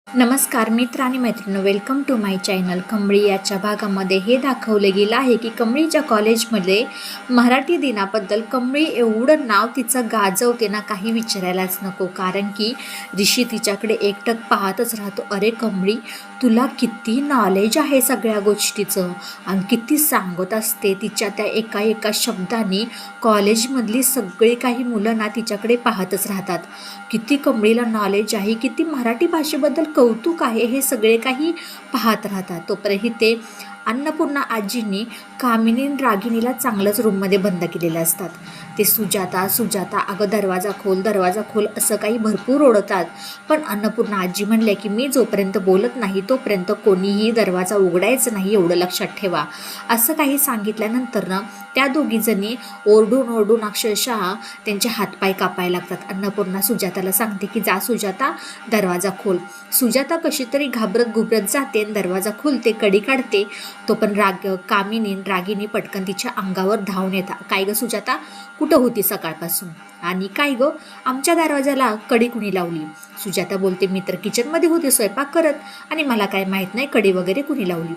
नमस्कार मित्र आणि मैत्रिणी, welcome to my channel. Kamali याच्या भागामध्ये हे दाखवले गेलं आहे की कमळीच्या कॉलेजमध्ये मराठी दिनाबद्दल कमळी एवढं नाव तिचं गाजवते ना, काही विचारायलाच नको. कारण की ऋषी तिच्याकडे एकटक पाहतच राहतो. अरे कमळी, तुला किती नॉलेज आहे सगळ्या गोष्टीचं आणि किती सांगत असते. तिच्या त्या एका एका शब्दाने कॉलेजमधली सगळी काही मुलं ना तिच्याकडे पाहतच राहतात. किती कमळीला नॉलेज आहे, किती मराठी भाषेबद्दल कौतुक आहे, हे सगळे काही पाहत राहतात. तोपर्यंत ते अन्नपूर्णा आजींनी कामिनी आणि रागिणीला चांगलंच रूममध्ये बंद केलेलं असतात. ते सुजाता अगं दरवाजा खोल असं काही भरपूर ओढतात. पण अन्नपूर्णा आजी म्हणले की मी जोपर्यंत बोलत नाही तोपर्यंत कोणीही दरवाजा उघडायचं नाही, एवढं लक्षात ठेवा. असं काही सांगितल्यानंतर ना त्या दोघीजणी ओरडून अक्षरशः त्यांचे हातपाय कापायला लागतात. अन्नपूर्णा सुजाताला सांगते की जा सुजाता, दरवाजा खोल. सुजाता कशी तरी घाबरत जाते आणि दरवाजा खोलते, कडी काढते. तो पण कामिनी रागिनी पटकन तिच्या अंगावर धावून येतात. काय गं सुजाता, कुठं होती सकाळपासून? आणि काय गं, आमच्या दरवाजाला कडी कुणी लावली? सुजाता बोलते, मी तर किचनमध्ये होते स्वयंपाक करत आणि मला काय माहीत नाही कडी वगैरे कुणी लावली.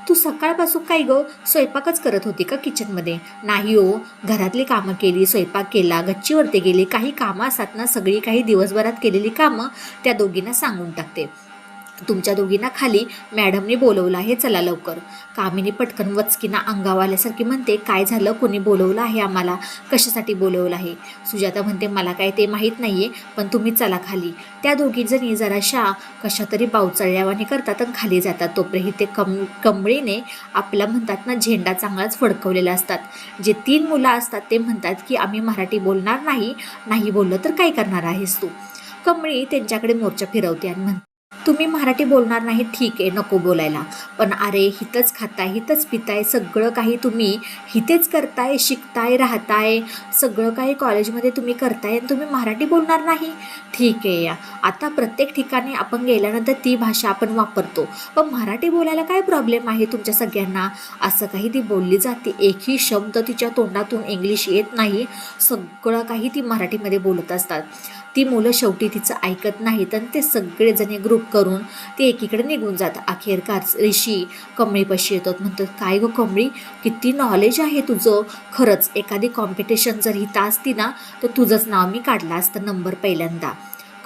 तू सकाळपासून काय गं, स्वयंपाकच करत होती का किचनमध्ये? नाही हो, घरातली कामं केली, स्वयंपाक केला, गच्चीवरती गेली. काही कामं असतात ना, सगळी काही दिवसभरात केलेली कामं त्या दोघींना सांगून टाकते. तुमच्या दोघींना खाली मॅडमने बोलवलं आहे, चला लवकर. कामिनी पटकन वचकीना अंगावर आल्यासारखी म्हणते, काय झालं, कोणी बोलवलं आहे आम्हाला, कशासाठी बोलवलं आहे? सुजाता म्हणते, मला काय ते माहीत नाही आहे, पण तुम्ही चला खाली. त्या दोघी जणी जराशा कशा तरी बावचळल्यावाने करतात आणि खाली जातात. तोपर्यंत ते कमळीने आपला म्हणतात ना झेंडा चांगलाच फडकवलेला असतात. जे 3 मुलं असतात ते म्हणतात की आम्ही मराठी बोलणार नाही बोललं तर काय करणार आहेस तू? कमळी त्यांच्याकडे मोर्चा फिरवते आणि म्हणते, तुम्ही मराठी बोलणार नाही, ठीक आहे, नको बोलायला, पण अरे हितच खाताय, हितच पिताय, सगळं काही तुम्ही हितेच करताय, शिकताय, राहताय, सगळं काही कॉलेजमध्ये तुम्ही करताय आणि तुम्ही मराठी बोलणार नाही? ठीक आहे, आता प्रत्येक ठिकाणी आपण गेल्यानंतर ती भाषा आपण वापरतो, पण मराठी बोलायला काय प्रॉब्लेम आहे तुमच्या सगळ्यांना? असं काही ती बोलली जाते. एकही शब्द तिच्या तोंडातून इंग्लिश येत नाही, सगळं काही ती मराठीमध्ये बोलत असतात. ती मुलं शेवटी तिचं ऐकत नाहीत आणि ते सगळेजणे ग्रुप करून ते एकीकडे निघून जातात. अखेरकार ऋषी कमळीपाशी येतात. म्हणतात, काय गं कमळी, किती नॉलेज आहे तुझं. खरंच एखादी कॉम्पिटिशन जर इथं असती ना तर तुझंच नाव मी काढलं असतं नंबर पहिल्यांदा.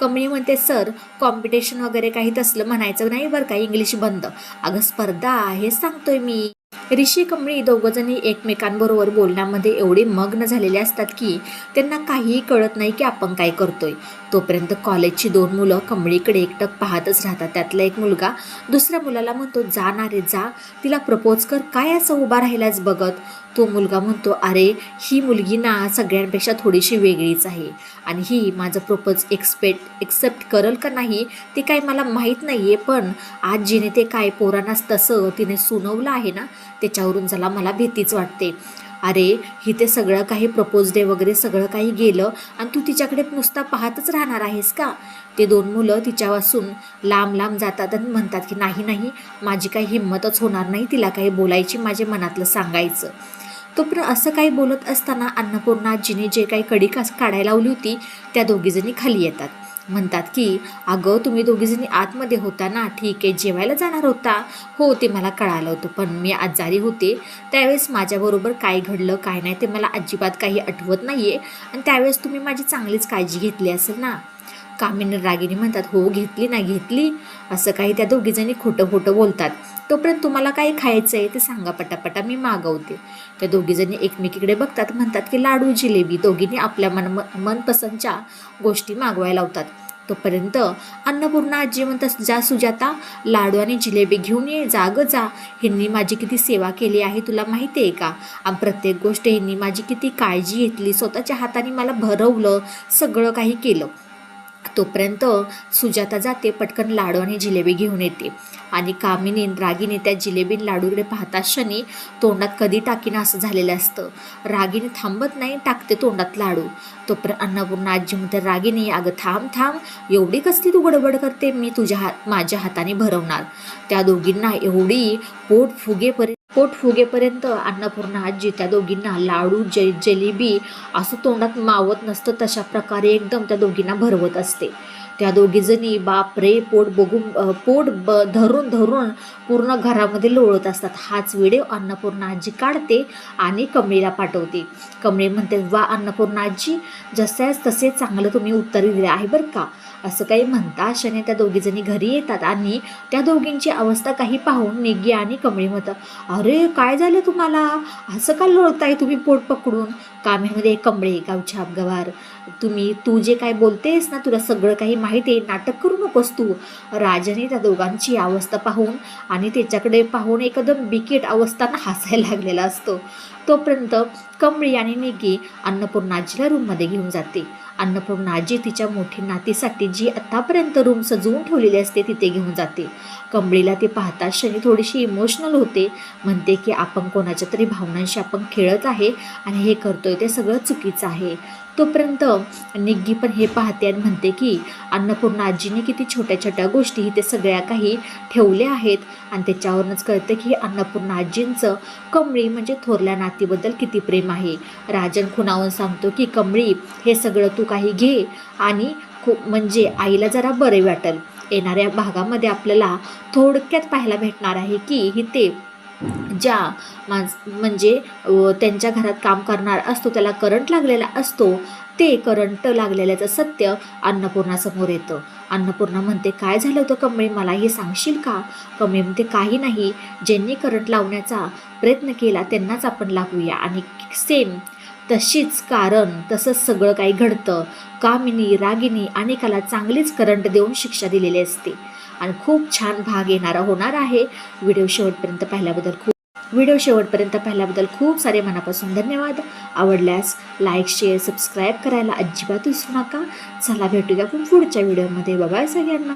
कमळी म्हणते, सर कॉम्पिटिशन वगैरे काही तसलं म्हणायचं नाही बरं का, इंग्लिश बंद. अगं स्पर्धा आहे सांगतोय मी. ऋषी कमळी दोघंजणी एकमेकांबरोबर बोलण्यामध्ये एवढे मग्न झालेले असतात की त्यांना काहीही कळत नाही की आपण काय करतोय. तोपर्यंत कॉलेजची 2 मुलं कमळीकडे एकटक पाहतच राहतात. त्यातला एक मुलगा दुसऱ्या मुलाला म्हणतो, जा ना रे जा, तिला प्रपोज कर, काय असं उभा राहिलाच बघत? तो मुलगा म्हणतो, अरे ही मुलगी ना सगळ्यांपेक्षा थोडीशी वेगळीच आहे आणि ही माझं प्रपोज एक्सेप्ट करल का नाही ते काय मला माहीत नाही आहे, पण आज जिने ते काय पोरांनाच तसं तिने सुनवलं आहे ना, त्याच्यावरून जरा मला भीतीच वाटते. अरे ही ते सगळं काही प्रपोज डे वगैरे सगळं काही गेलं आणि तू तिच्याकडे नुसता पाहतच राहणार आहेस का? ते 2 मुलं तिच्यापासून लांब जातात आणि म्हणतात की नाही, माझी काही हिंमतच होणार नाही तिला काही बोलायची, माझे मनातलं सांगायचं. तोपर्यंत असं काही बोलत असताना अन्नपूर्णा आजीने जे काही कडी काढायला लावली होती त्या दोघीजणी खाली येतात. म्हणतात की अगं तुम्ही दोघीजणी आतमध्ये होता ना, ठीक आहे, जेवायला जाणार होता? हो, ते मला कळालं होतं, पण मी आजारी होते. त्यावेळेस माझ्याबरोबर काय घडलं काय नाही ते मला अजिबात काही आठवत नाही आहे आणि त्यावेळेस तुम्ही माझी चांगलीच काळजी घेतली असेल ना. कामिनी रागिनी म्हणतात, हो घेतली. असं काही त्या दोघीजणी खोटं बोलतात. तोपर्यंत तुम्हाला काही खायचं आहे ते सांगा पटापटा, मी मागवते. त्या दोघीजणी एकमेकीकडे बघतात, म्हणतात की लाडू जिलेबी. दोघींनी आपल्या मनपसंतच्या गोष्टी मागवायला लावतात. तोपर्यंत अन्नपूर्णा आजी म्हणतात, जा सुजाता, लाडू आणि जिलेबी घेऊन ये, जा. ह्यांनी माझी किती सेवा केली आहे तुला माहिती आहे का? आणि प्रत्येक गोष्ट ह्यांनी माझी किती काळजी घेतली, स्वतःच्या हाताने मला भरवलं, सगळं काही केलं. तोपर्यंत सुजाता जाते, पटकन लाडू आणि जिलेबी घेऊन येते आणि कामिनी रागिनी त्या जिलेबी लाडूकडे पाहता क्षणी तोंडात कधी टाकीन असं झालेलं असतं. रागिनी थांबत नाही, टाकते तोंडात लाडू. तोपर्यंत अन्नपूर्णा आजी म्हणते, रागिनी अगं थांब, एवढी कसली तू गडबड करते, मी माझ्या हाताने भरवणार. त्या दोघींना एवढी पोट फुगेपर्यंत अन्नपूर्णा आजी त्या दोघींना लाडू जिलेबी असं तोंडात मावत नसतं तशा प्रकारे एकदम त्या दोघींना भरवत असते. त्या दोघीजणी बापरे पोट धरून धरून पूर्ण घरामध्ये लोळत असतात. हाच व्हिडिओ अन्नपूर्णा आजी काढते आणि कमळीला पाठवते. कमळी म्हणते, वा अन्नपूर्णा आजी, जसेच तसे चांगलं तुम्ही उत्तर दिले आहे बरं का, असं काही म्हणता. अशाने त्या दोघीजणी घरी येतात आणि त्या दोघींची अवस्था काही पाहून निगी आणि कमळी म्हणतात, अरे काय झालं तुम्हाला, असं का लोळताय तुम्ही पोट पकडून. कामेमध्ये, कमळे गावच्या गवार, तू जे काय बोलतेस ना, तुला सगळं काही माहिती आहे, नाटक करू नकोस तू. राजाने त्या दोघांची अवस्था पाहून आणि त्याच्याकडे पाहून एकदम बिकट अवस्थानं हसायला लागलेला असतो. तोपर्यंत कमळी आणि निगी अन्नपूर्णाजीला रूममध्ये घेऊन जाते. अन्नपूर्णाजी तिच्या मोठी नातीसाठी जी आत्तापर्यंत रूम सजवून ठेवलेली असते तिथे घेऊन जाते. कमळीला ते पाहता शनी थोडीशी इमोशनल होते. म्हणते की आपण कोणाच्या तरी भावनांशी आपण खेळत आहे आणि हे करतोय ते सगळं चुकीचं आहे. तोपर्यंत निग्गी पण हे पाहते आणि म्हणते की अन्नपूर्णा आजीने किती छोट्या छोट्या गोष्टी इथे सगळ्या काही ठेवल्या आहेत आणि त्याच्यावरूनच कळतं की अन्नपूर्णा आजींचं कमळी म्हणजे थोरल्या नातीबद्दल किती प्रेम आहे. राजन खुणावून सांगतो की कमळी, हे सगळं तू काही घे आणि खूप म्हणजे आईला जरा बरे वाटेल. येणाऱ्या भागामध्ये आपल्याला थोडक्यात पाहायला भेटणार आहे की इथे ज्या म्हणजे त्यांच्या घरात काम करणार असतो त्याला करंट लागलेला असतो, ते करंट लागलेल्याचं सत्य अन्नपूर्णासमोर येतं. अन्नपूर्णा म्हणते, काय झालं होतं कमळी, मला हे सांगशील का. कमळी म्हणते, काही नाही, ज्यांनी करंट लावण्याचा प्रयत्न केला त्यांनाच आपण लागूया आणि सेम तसंच सगळं काही घडतं. कामिनी, रागिनी अनेकाला चांगलीच करंट देऊन शिक्षा दिलेली असते. आणि खूप छान भाग येणारा होणार आहे. व्हिडिओ शेवटपर्यंत पाहिल्याबद्दल खूप सारे मनापासून धन्यवाद. आवडल्यास लाईक, शेअर, सबस्क्राईब करायला अजिबात विसरू नका. चला भेटूया आपण पुढच्या व्हिडिओमध्ये. बाय सगळ्यांना.